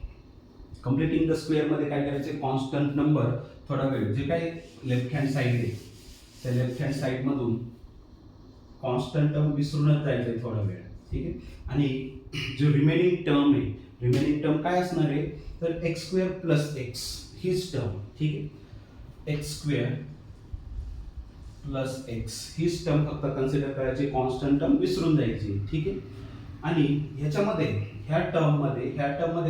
कम्प्लिटिंग द स्क्वेअरमध्ये काय करायचे, कॉन्स्टंट नंबर थोडा वेळ जे काय लेफ्ट हँड साईड आहे त्या लेफ्ट हँड साईडमधून कॉन्स्टंट टर्म विसरूनच जायचं आहे थोडा वेळ. ठीक आहे, आणि जो रिमेनिंग टर्म आहे रिमेनिंग टर्म काय असणार आहे तर एक्स स्क्वेअर प्लस एक्स हीच टर्म. ठीक आहे, एक्स स्क्वेअर प्लस एक्स हीच टर्म फक्त कन्सिडर करायची, कॉन्स्टंट टर्म विसरून जायची. ठीक आहे, आणि ह्याच्यामध्ये ह्या टर्ममध्ये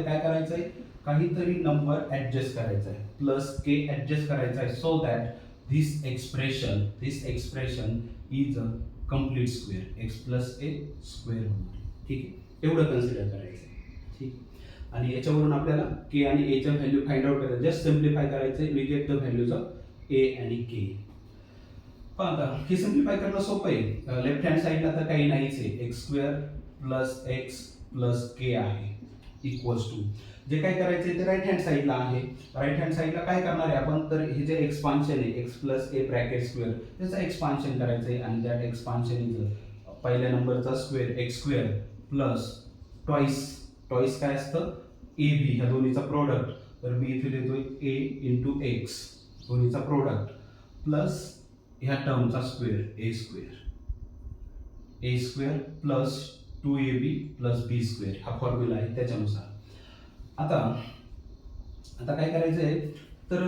काय करायचं आहे, काहीतरी नंबर ऍडजस्ट करायचा आहे, प्लस के ऍडजस्ट करायचा आहे, so that this expression is a complete square, x plus a square होणार. ठीक आहे, एवढं कन्सिडर करायचं आहे. ठीक, आणि याच्यावरून आपल्याला के आणि एच्या व्हॅल्यू फाइंड आउट करायचं, जस्ट सिम्प्लिफाय करायचं, we get the values of a आणि के. पण आता हे सिम्प्लिफाय करणं सोपं आहे. लेफ्ट हँड साईडला तर काही नाहीच आहे, x square plus x plus k आहे इक्वल्स टू, जे काय करायचे ते राईट हँड साईडला आहे. राईट हँड साईडला काय करणार आहे आपण, तर हे जे एक्सपान्शन आहे x plus a bracket square त्याचं एक्सपान्शन करायचं आहे आणि दॅट एक्सपान्शन इज पहिल्या नंबरचा square x square plus twice काय असतं ए बी, ह्या दोन्हीचा प्रोडक्ट, तर मी इथे लिहितोय ए इंटू एक्स दोन्हीचा प्रोडक्ट प्लस ह्या टर्मचा square a square plus 2ab plus b square हा फॉर्म्युला आहे त्याच्यानुसार. आता काय करायचं आहे, तर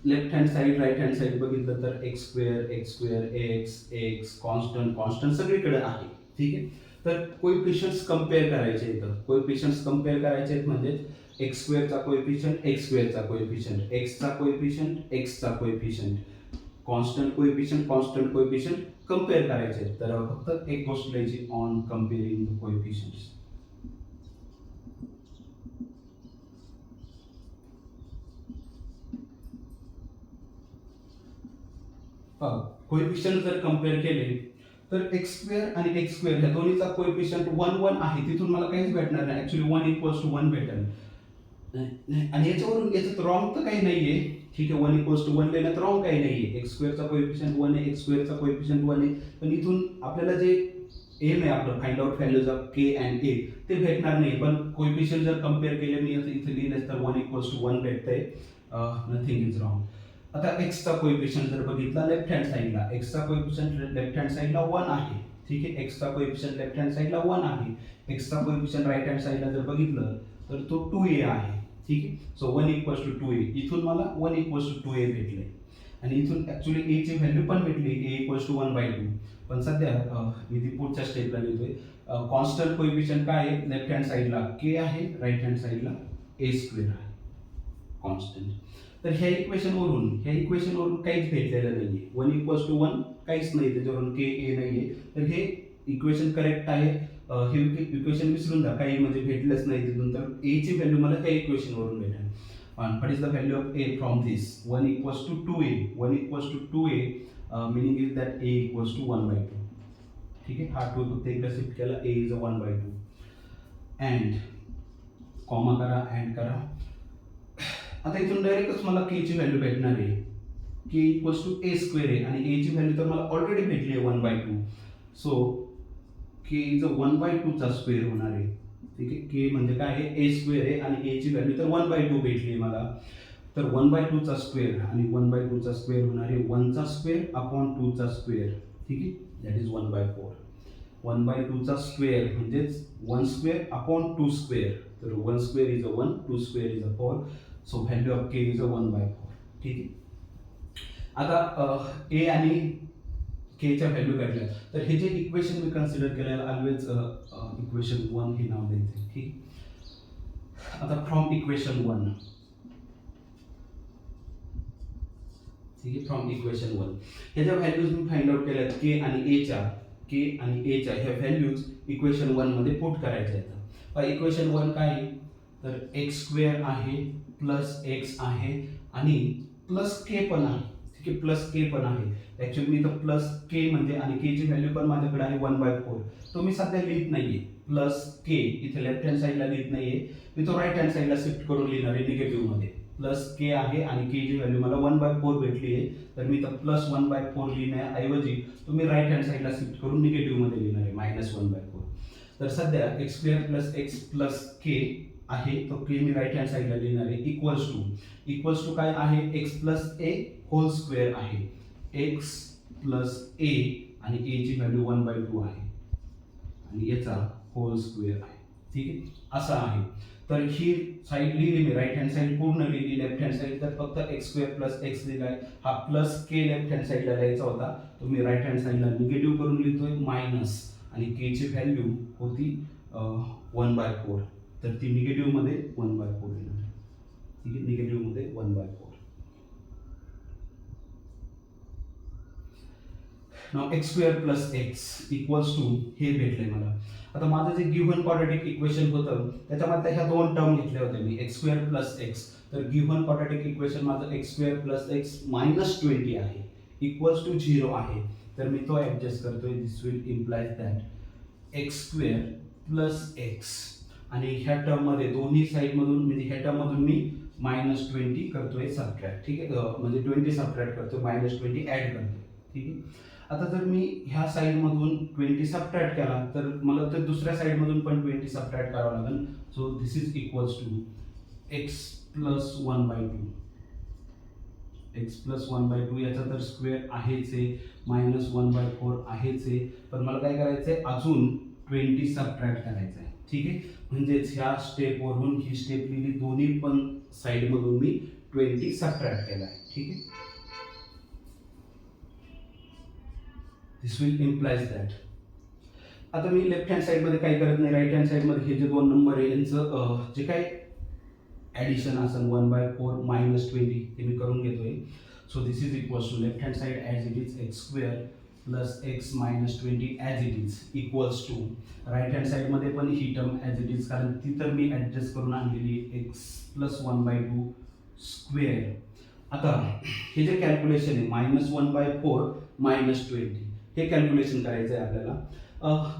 left hand side right hand side बघितलं तर एक्स स्क्वेअर एक्स कॉन्स्टंट सगळीकडे आहे. ठीक आहे, तर कोएफिशियंट्स कंपेअर करायचे इथं, कोएफिशियंट्स कंपेअर करायचे आहेत म्हणजे एक्स स्क्वेअरचा कोएफिशियंट एक्सचा कोएफिशियंट एक्सचा कोएफिशियंट कॉन्स्टंट कोएफिशियंट कंपेअर करायचे. तर फक्त एक गोष्ट लिहायची, ऑन कंपेअरिंग द कोएफिशियंट्स. कोएफिशियंट जर कंपेअर केले तर एक्स स्क्वेअर आणि एक्स स्क्वेअर ह्या दोन्हीचा कोएफिशियंट 1 आहे, तिथून मला काहीच भेटणार नाही, ऍक्च्युली 1 इक्वल्स टू 1 भेटेल. आणि याच्यावरून याच्यात रॉंग तर काही नाहीये. ठीक आहे, 1 इक्वल्स टू 1 लिहिण्यात रॉंग काही नाहीये, एक्स स्क्वेअरचा कोएफिशियंट 1 आहे, एक्स स्क्वेअरचा कोएफिशियंट 1 आहे, पण इथून आपल्याला जे एम आहे आपलं find out values of K and ए ते भेटणार नाही. पण कोएफिशियंट जर कंपेअर केले मी इथे लिहिलं तर 1 इक्वल्स टू 1 भेटतंय, नथिंग इज रॉंग. आता एक्सचा कोएफिशियंट जर बघितला लेफ्ट हँड साईडला, एक्सचा कोएफिशियंट लेफ्ट हँड साईडला 1 आहे. ठीक आहे, एक्सचा कोएफिशियंट लेफ्ट हँड साईडला 1 आहे, एक्सचा कोएफिशियंट राईट हँड साईडला जर बघितलं तर तो 2a आहे. ठीक आहे, सो 1 इक्वल्स टू 2a, इथून मला 1 इक्वल्स टू 2a भेटले आणि इथून ऍक्च्युली ए ची व्हॅल्यू पण भेटली, ए इक्वल्स टू 1/2. पण सध्या मी ती पुढच्या स्टेपला लिहितोय. कॉन्स्टंट कोएफिशियंट काय आहे, लेफ्ट हँड साईडला के आहे, राईट हँड साईडला ए स्क्वेअर आहे कॉन्स्टंट. तर ह्या इक्वेशनवरून काहीच भेटलेलं नाहीये, 1 इक्वल्स टू 1 काहीच नाही, त्याच्यावरून के ए नाहीये, तर हे इक्वेशन करेक्ट आहे. हे इक्वेशन विसरून जा, काही म्हणजे भेटलंच नाही तिथून, तर ए ची व्हॅल्यू मला त्या इक्वेशनवरून भेटेल. What is the value of a from this, 1 equals to 2a, meaning is that a equals to 1/2. ठीक आहे, हा 2 फक्त इकडे शिफ्ट केला, a is a 1/2 and comma करा, अँड करा. आता इथून डायरेक्टच मला के ची व्हॅल्यू भेटणार आहे, के इक्वल्स टू ए स्क्वेअर आहे आणि ए ची व्हॅल्यू तर मला ऑलरेडी भेटली आहे 1/2, सो के इज अ 1/2 चा स्क्वेअर होणार आहे. ठीक आहे, के म्हणजे काय आहे, ए स्क्वेअर आहे आणि ए ची व्हॅल्यू तर 1/2 भेटली आहे मला, तर 1/2 चा स्क्वेअर आणि 1/2 चा स्क्वेअर होणार आहे 1 चा स्क्वेअर अपॉन 2 चा स्क्वेअर. ठीक आहे, दॅट इज 1/4. 1/2 चा स्क्वेअर म्हणजेच 1 स्क्वेअर अपॉन 2 स्क्वेअर, तर 1 square is a 1, 2 square is a 4, so value of K is a 1/4. ठीक आहे, आता ए आणि केच्या व्हॅल्यू काढल्या तर हे जे इक्वेशन मी कन्सिडर केलेलं ऑलवेज इक्वेशन 1 हे नाव द्यायचं. ठीक, आता फ्रॉम इक्वेशन 1, ठीक आहे, फ्रॉम इक्वेशन 1 ह्याच्या व्हॅल्यूज मी फाइंड आउट केल्यात के आणि एच्या, के आणि एच्या ह्या व्हॅल्यूज इक्वेशन 1 मध्ये पुट करायच्या आहेत. इक्वेशन 1 काय आहे तर x² आहे प्लस एक्स आहे आणि प्लस के पण आहे. ठीक आहे, प्लस के पण आहे. ऍक्च्युअली मी तर प्लस के म्हणजे आणि के ची व्हॅल्यू पण माझ्याकडे आहे 1/4. तो मी सध्या लिहित नाहीये. प्लस के इथे लेफ्ट हँड साईडला लिहित नाहीये, मी तो राईट हँड साईडला शिफ्ट करून लिहिणार आहे निगेटिव्ह मध्ये. प्लस के आहे आणि के ची व्हॅल्यू मला 1/4 भेटली आहे, तर मी तर प्लस 1/4 लिहिण्याऐवजी तुम्ही राईट हँड साईडला शिफ्ट करून निगेटिव्ह मध्ये लिहिणार आहे -1/4. तर सध्या x² plus x plus k आहे, तो के मी राईट हँड साईडला लिहिणार आहे इक्वल्स टू काय आहे x plus a whole square आहे. x प्लस ए आणि ए ची व्हॅल्यू 1/2 आहे आणि याचा होल स्क्वेअर आहे. ठीक आहे, असं आहे. तर ही साईड लिहिली मी, राईट हँड साईड पूर्ण लिहिली, लेफ्ट हँड साईड तर फक्त x² प्लस एक्स लिहिलाय. हा प्लस के लेफ्ट हँड साईडला लिहायचा होता, तो मी राईट हँड साईडला निगेटिव्ह करून लिहितोय मायनस, आणि के ची व्हॅल्यू होती 1/4, तर ती निगेटिव्ह मध्ये 1/4 येणार. ठीक आहे, निगेटिव्ह मध्ये 1/4. नाव x² plus x equals to हे भेटले मला. आता माझं जे गिव्हन क्वाड्रॅटिक इक्वेशन होतं त्याच्यामध्ये ह्या दोन टर्म घेतल्या होत्या मी, x² प्लस एक्स. तर गिव्हन क्वाड्रॅटिक इक्वेशन माझं x² प्लस एक्स -20 आहे इक्वल्स टू 0 आहे. तर मी तो ऍडजस्ट करतोय. This will imply that x² plus x आणि ह्या टर्म मध्ये दोन्ही साइड मधून म्हणजे ह्या टर्म मधून मी -20 करतोय सबट्रॅक्ट. ठीक आहे, म्हणजे 20 सबट्रॅक्ट करतोय, -20 ऍड करतोय. ठीक आहे, आता जर मी ह्या साइड मधून 20 सबट्रॅक्ट केला तर मला तर दुसऱ्या साइड मधून पण 20 सबट्रॅक्ट करावं लागेल. So this is equals to x plus 1/2. x plus 1/2 याचा तर स्क्वेअर आहेच आहे, -1/4 आहेच आहे, पण मला काय करायचंय अजून 20 सबट्रॅक्ट करायचं आहे. ठीक आहे, म्हणजेच ह्या स्टेपवरून ही स्टेप लिहिली, दोन्ही पण साइड मधून मी 20 सबट्रॅक्ट केला आहे. ठीक आहे, दिस विल इम्प्लाइज दॅट. आता मी लेफ्ट हँड साइड मध्ये काही करत नाही, राईट हँड साइड मध्ये हे जे दोन नंबर आहे यांचं जे काय ॲडिशन असेल 1/4 -20 ते मी करून घेतोय. So this is equals to left hand side as it is x² plus x -20 as it is equals to right hand side मध्ये पण ही टर्म ॲज इट इज, कारण ती तर मी ॲडजस्ट करून आणलेली x प्लस 1/2 स्क्वेअर. आता हे जे कॅल्क्युलेशन आहे -1/4 -20 हे कॅल्क्युलेशन करायचं आहे आपल्याला.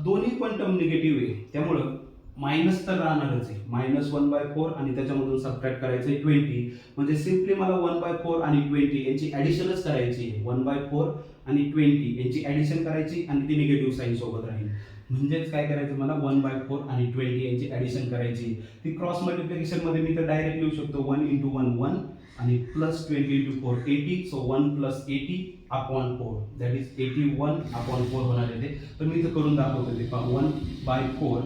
दोन्ही पण टर्म निगेटिव्ह आहे त्यामुळं मायनस तर राहणारच आहे, -1/4 आणि त्याच्यामधून सबट्रॅक्ट करायचं आहे 20. म्हणजे सिम्पली मला 1/4 आणि 20 यांची ॲडिशनच करायची आहे. 1/4 आणि 20 यांची ॲडिशन करायची आणि ती निगेटिव्ह साईन सोबत राहील. म्हणजेच काय करायचं मला 1/4 आणि 20 यांची ॲडिशन करायची. ती क्रॉस मल्टिप्लिकेशन मध्ये मी तर डायरेक्ट लिहू शकतो 1 × 1 1 आणि प्लस 20 × 4 80. सो 1 + 80/4 दॅट इज 81/4 होणार आहे ते. तर मी इथं करून दाखवतो ते 1/4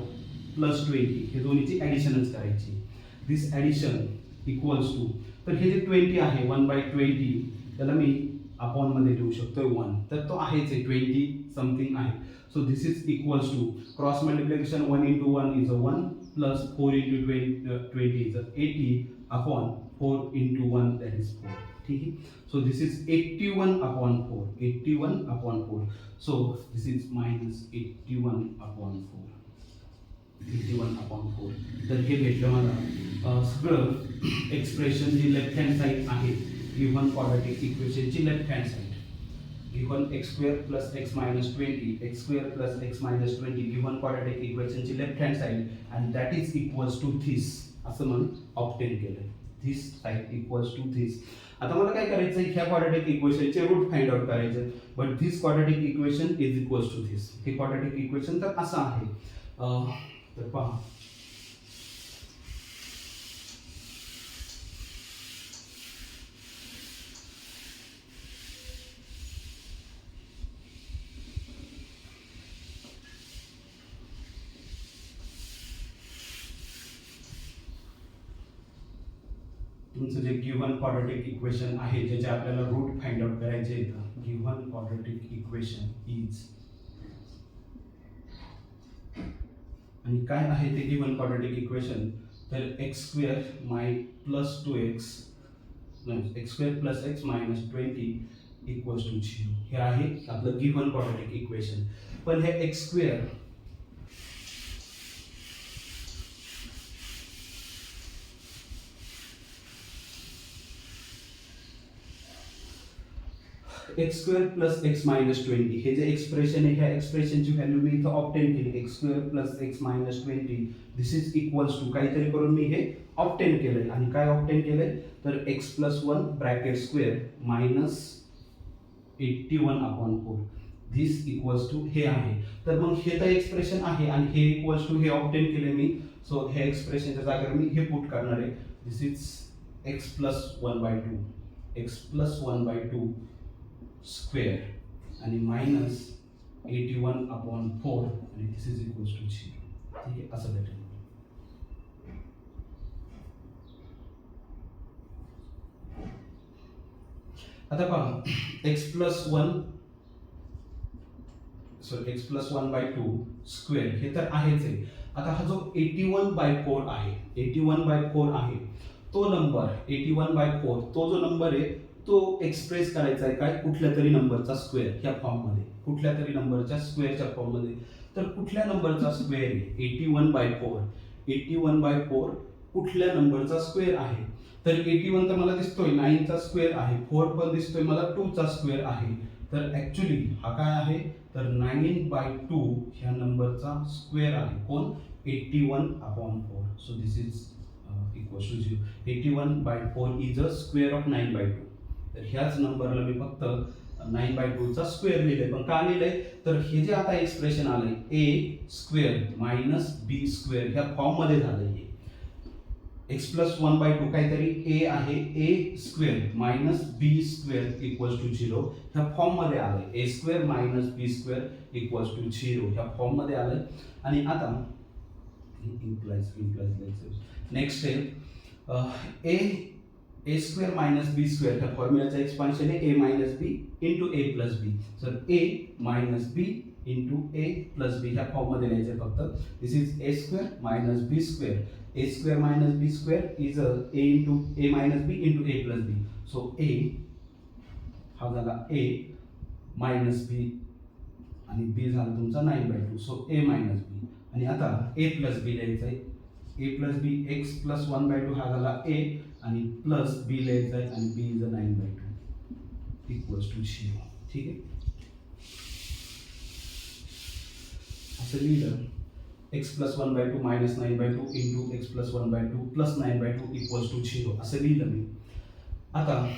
प्लस 20 हे दोन्हीची ॲडिशनच करायची. दिस ॲडिशन इक्वल्स टू, तर हे जे 20 आहे 1/20 त्याला मी अपॉन मध्ये लिहू शकतो 1, तर तो आहेच आहे 20 समथिंग आहे. So this is equals to cross multiplication 1 × 1 is 1 plus 4 × 20 is 80/4 × 1 that is 4. ठीक आहे, so this is 81/4 81/4. So this is -81/4 81/4. तर हे भेटलं मला सगळं एक्सप्रेशन जी लेफ्ट हँड साईड आहे गिव्हन क्वाड्रॅटिक इक्वेशनची left hand side. Given x² plus x -20 x² plus x -20 given quadratic इक्वेशनची left hand side and that is equals to this असं म्हणून ऑब्टेन केलं. This side equals to this. आता मला काय करायचं ह्या क्वाड्रॅटिक इक्वेशनचे रूट फाइंड आउट करायचे. But this quadratic equation is equals to this. हे क्वाड्रॅटिक इक्वेशन तर असं आहे. तर पहा तुमचं जे गिव्हन क्वाड्रॅटिक इक्वेशन आहे ज्याचे आपल्याला रूट फाइंड आउट करायचे आहेत. गिव्हन क्वाड्रॅटिक इक्वेशन इज, आणि काय आहे ते गिव्हन क्वाड्रॅटिक इक्वेशन, तर x² plus 2x x² plus x -20 equals to 0. हे आहे आपलं गिव्हन क्वाड्रॅटिक इक्वेशन. पण हे x square x square plus x minus 20 हे जे एक्सप्रेशन आहे ह्या एक्सप्रेशनची व्हॅल्यू मी इथं ऑब्टेन केली. X square plus x minus 20 this is equals to काहीतरी करून मी हे ऑब्टेन केलंय. आणि काय ऑब्टेन केलंय तर x plus 1 bracket square minus 81/4 this equals to हे आहे. तर मग हे तर एक्सप्रेशन आहे आणि हे इक्वल्स टू हे ऑब्टेन केले मी. सो हे एक्सप्रेशनच्या जागेवर मी हे पुट करणार आहे. This is x plus 1/2 x plus 1/2 square आणि मायनस 81/4 आणि दिस इज इक्वल्स टू 0. ठीक आहे, असं भेटेल. आता पहा एक्स प्लस 1/2 स्क्वेअर हे तर आहेच आहे. आता हा जो 81/4 आहे 81/4 आहे तो नंबर 81/4 तो जो नंबर आहे तो एक्सप्रेस करायचा आहे काय कुठल्या तरी नंबरचा स्क्वेअर ह्या फॉर्ममध्ये, कुठल्या तरी नंबरच्या स्क्वेअरच्या फॉर्ममध्ये. तर कुठल्या नंबरचा स्क्वेअर आहे 81/4 81/4 कुठल्या नंबरचा स्क्वेअर आहे. तर 81 तर मला दिसतोय 9 चा स्क्वेअर आहे, 4 पण दिसतोय मला 2 चा स्क्वेअर आहे. तर ऍक्च्युली हा काय आहे तर 9/2 ह्या नंबरचा स्क्वेअर आहे. कोण 81/4. So this is equals to 0. 81/4 is a square of 9/2. तर ह्याच नंबरला मी फक्त 9/2 चा स्क्वेअर लिहिलंय. पण का लिहिलंय तर हे जे आता एक्सप्रेशन आलंय a square minus b square ह्या फॉर्म मध्ये झालंय. हे एक्स प्लस 1/2 काहीतरी ए आहे a square minus b square equals to 0 ह्या फॉर्म मध्ये आलंय. A square minus b square equals to 0 ह्या फॉर्म मध्ये आलंय. आणि आता नेक्स्ट आहे a square minus b square ह्या फॉर्म्युलाचं एक्सपान्शन आहे a minus b into a plus b. तर a minus b into a plus b ह्या फॉर्म मध्ये लिहायचं फक्त. This is a square minus b square. A square minus b square is a into a minus b into a plus b. So a हा झाला ए minus बी आणि बी झाला तुमचा 9/2. So ए minus बी आणि आता ए प्लस बी लिहायचं आहे. A plus b x plus 1/2 हा झाला ए आणि प्लस बी लिहायचं आहे आणि b is a 9/2 equals to 0. ठीक आहे, असं लिहिलं x plus 1/2 minus 9/2 into x plus 1/2 plus 9/2 equals to 0 असं लिहिलं मी. आता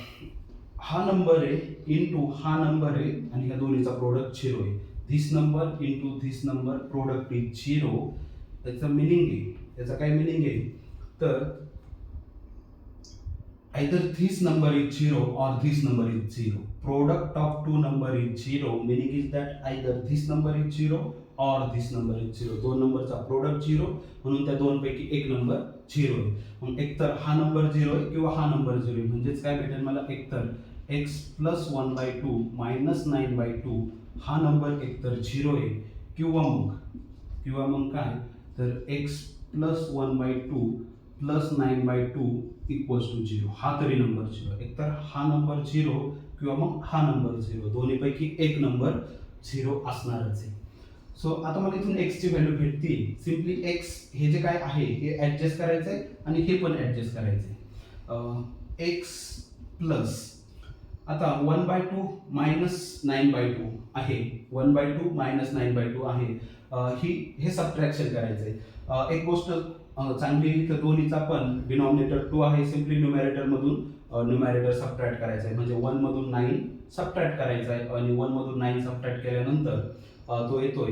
हा नंबर आहे इंटू हा नंबर आहे आणि ह्या दोन्हीचा प्रोडक्ट 0 आहे. This number into this number product is 0. त्याचं मिनिंग आहे, त्याचा काय मिनिंग आहे तर either this number is 0 or this number is 0. Product of two number is 0. Meaning is that either this number is 0 or this number is 0. दोन नंबरचा product 0 म्हणून त्या दोन पैकी एक नंबर 0 आहे. मग एकतर हा नंबर 0 आहे किंवा हा नंबर 0 आहे. म्हणजेच काय भेटेल मला एकतर x प्लस 1/2 मायनस 9/2 हा नंबर एकतर 0 आहे किंवा मग काय तर x plus 1/2 plus 9/2 equals to 0 हा तरी नंबर 0. एकतर हा नंबर 0 किंवा मग हा नंबर 0 दोन्हीपैकी एक नंबर 0 असणारच आहे. सो आता मला इथून x ची व्हॅल्यू भेटते. सिम्पली x हे जे काय आहे हे ऍडजस्ट करायचं आहे आणि हे पण ऍडजस्ट करायचं आहे. x प्लस आता 1/2 मायनस 9/2 आहे 1/2 मायनस 9/2 आहे. हे सबट्रॅक्शन करायचं आहे. एक गोष्ट चांगली तर दोन्हीचा पण डिनॉमिनेटर 2 आहे. सिम्पली न्यूमॅरेटर मधून न्यूमॅरेटर सबट्रॅक्ट करायचं आहे. म्हणजे 1 मधून 9 सबट्रॅक्ट करायचा आहे आणि 1 मधून 9 सबट्रॅक्ट केल्यानंतर तो येतोय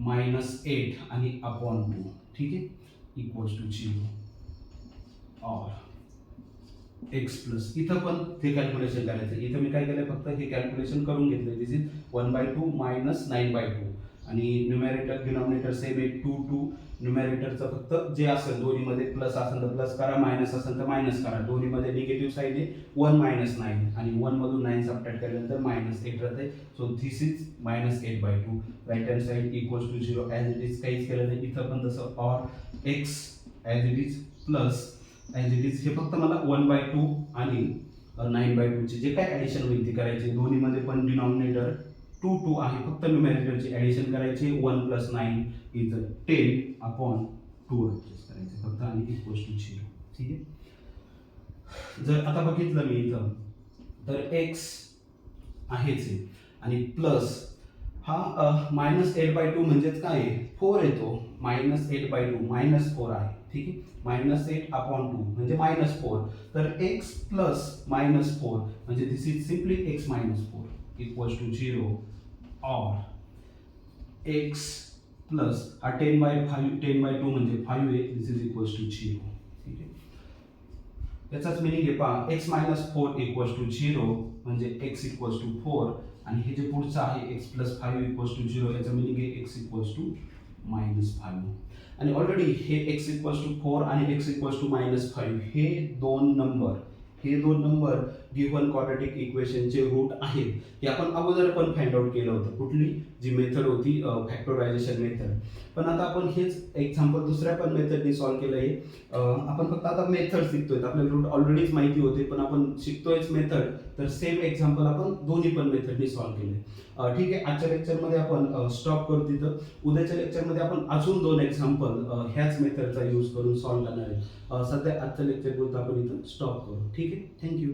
-8 आणि अपॉन 2. ठीक आहे, इक्वल्स टू 0 और एक्स प्लस इथं पण ते कॅल्क्युलेशन करायचं. इथं मी काय केलंय फक्त हे कॅल्क्युलेशन करून घेतलंय. दिस इज 1/2 मायनस 9/2 आणि न्यूमॅरेटर डिनॉमिनेटर सेम आहे 2 न्यूमॅरेटरचं फक्त जे असेल दोन्हीमध्ये प्लस असेल तर प्लस करा, मायनस असेल तर मायनस करा. दोन्हीमध्ये निगेटिव्ह साईड आहे 1 - 9 आणि 1 मधून 9 सबट्रॅक्ट केल्यानंतर -8 राहते. So this is -8/2. Right hand side equals to 0 as it is. काहीच केलं नाही इथं पण तसं. Or x as it is plus as it is. हे फक्त मला 1/2 आणि 9/2 चे जे काय ॲडिशन होईल ते करायचे. दोन्हीमध्ये पण डिनॉमिनेटर 2 2 आहे, फक्त न्यूमरेटरची ॲडिशन करायची. 1 + 9 इज 10/2 ॲडजस्ट करायचे फक्त आणि इक्वल्स टू 0. ठीक आहे. जर आता बघितलं मी इथं तर x आहेच आहे आणि प्लस हा -8/2 म्हणजेच काय आहे, 4 येतो. -8/2 -4 आहे. ठीक आहे. -8/2 म्हणजे -4. तर x प्लस -4 म्हणजे this is simply x - 4 equals to 0 और x प्लस हा 10/2 म्हणजे 5 आहे. This is equals to 0. ठीक आहे. याचाच मिनिंग आहे पहा, x - 4 इक्वल्स टू 0 म्हणजे x इक्वल्स टू 4 आणि हे जे पुढचं आहे x + 5 इक्वल्स टू 0 याचा मिनिंग आहे x इक्वल्स टू -5. आणि ऑलरेडी हे x इक्वल्स टू 4 आणि x इक्वल्स टू -5 हे दोन नंबर गिव्हन क्वाड्रॅटिक इक्वेशनचे रूट आहेत. हे आपण अगोदर पण फाइंड आउट केलं होतं. कुठली जी मेथड होती फॅक्टरायझेशन मेथड. पण आता आपण हेच एक्झाम्पल दुसऱ्या पण मेथडनी सॉल्व्ह केलं आहे. आपण फक्त आता मेथड शिकतोय. आपल्याला रूट ऑलरेडीच माहिती होते पण आपण शिकतोयच मेथड. तर सेम एक्झाम्पल आपण दोन्ही पण मेथडनी सॉल्व्ह केले. ठीक आहे. आजच्या लेक्चरमध्ये आपण स्टॉप करू तिथं. उद्याच्या लेक्चरमध्ये आपण अजून 2 एक्झाम्पल ह्याच मेथडचा यूज करून सॉल्व्ह करणार आहे. सध्या आजच्या लेक्चर पुरतं आपण इथं स्टॉप करू. ठीक आहे. थँक्यू.